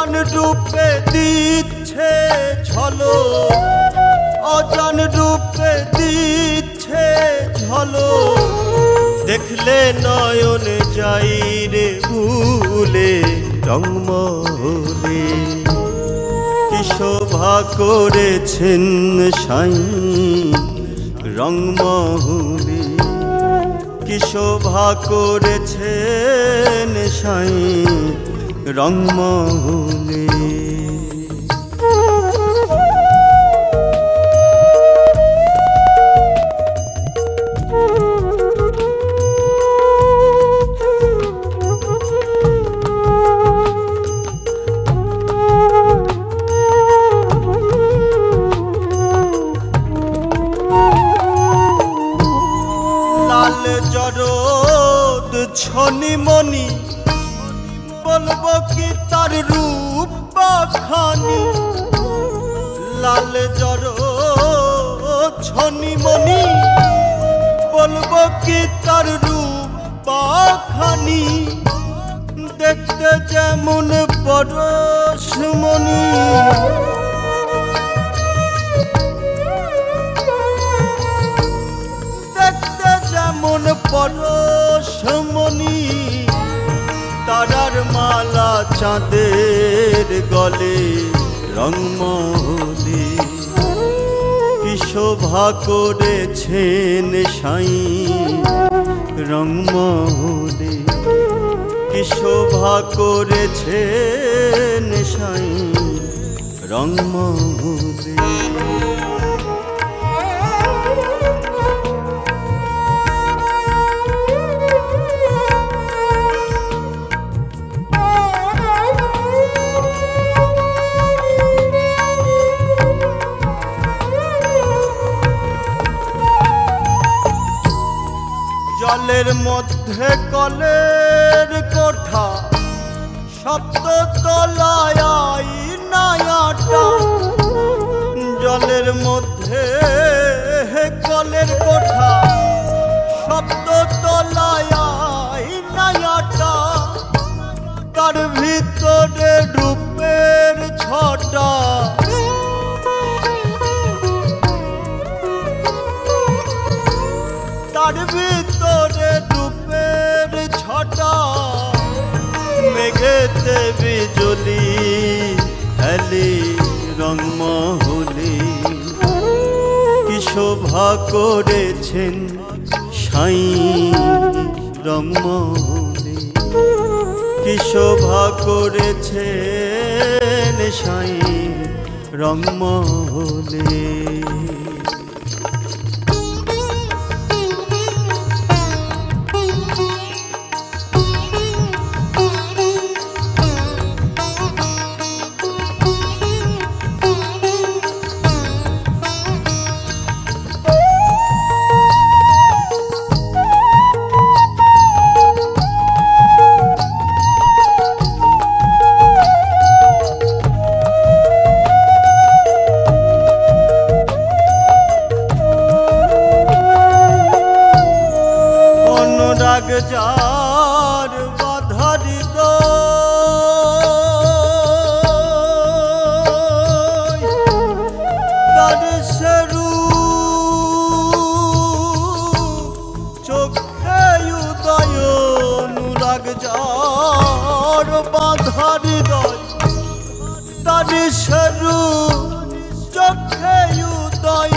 অজান রূপে দিচ্ছে ঝলক, অজান রূপে দিচ্ছে ঝলক, দেখলে নয়ন যাই রে ভুলে রংমহলে। কি শোভা করেছেন সাই রংমহলে, কি শোভা করেছেন সাই রংমহলে। লাল জরদ ছনিমণি, বলবো কি তার রূপ পাখানি। লাল জরদ ছনিমণি, বলবো কি তার রূপ পাখানি। দেখতে যেমন পরশমণি, দেখতে যেমন পরশমণি। তারার মালা চাঁদের গলে রংমহলে। কি শোভা করেছেন সাই রংমহলে, কি শোভা করেছেন সাই রংমহলে। জলের মধ্যে কলের কোঠা, সপ্ত তলায় আয়নাটা। জলের মধ্যে কলের কোঠা, সপ্ত তলায় আয়নাটা। তার ভিতরে রূপের ছটা, তার ভিতরে রূপের ছটা। মেঘেতে বিজলি খেলে রংমহলে। কি শোভা করেছেন সাই রংমহলে, কি শোভা করেছেন সাই রংমহলে। যার বাধার তার সরু চোখে উদয় অনুরাগ, যার বাধার তার সরু চোখে উদয়।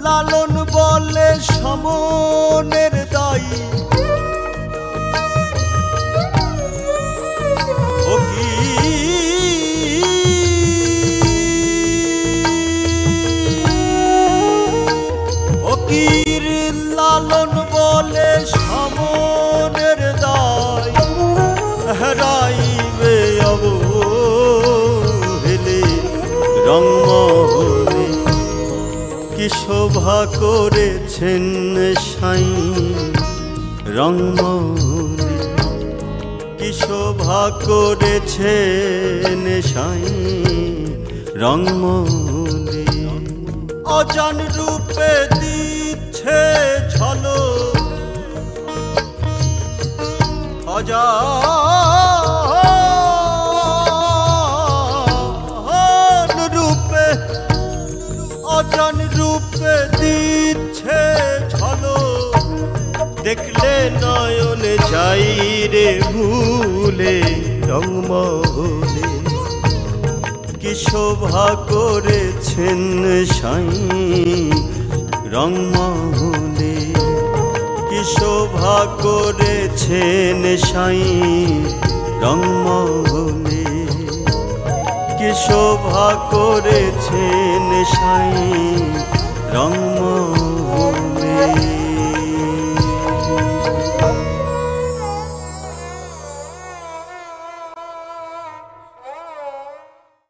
লালন বলে সমনের দায়ী, ফকির লালন বলে সমনের দায়। হারাইবে অবহেলে রংমহলে। কি শোভা করেছেন সাই রংমহলে, কি শোভা করেছেন সাই রংমহলে। অজান রূপে দিচ্ছে ঝলক, অজান রংমহলে কি শোভা করেছেন সাই রংমহলে কি শোভা করেছেন সাই রংমহলে কি শোভা করেছেন সাই রংমহলে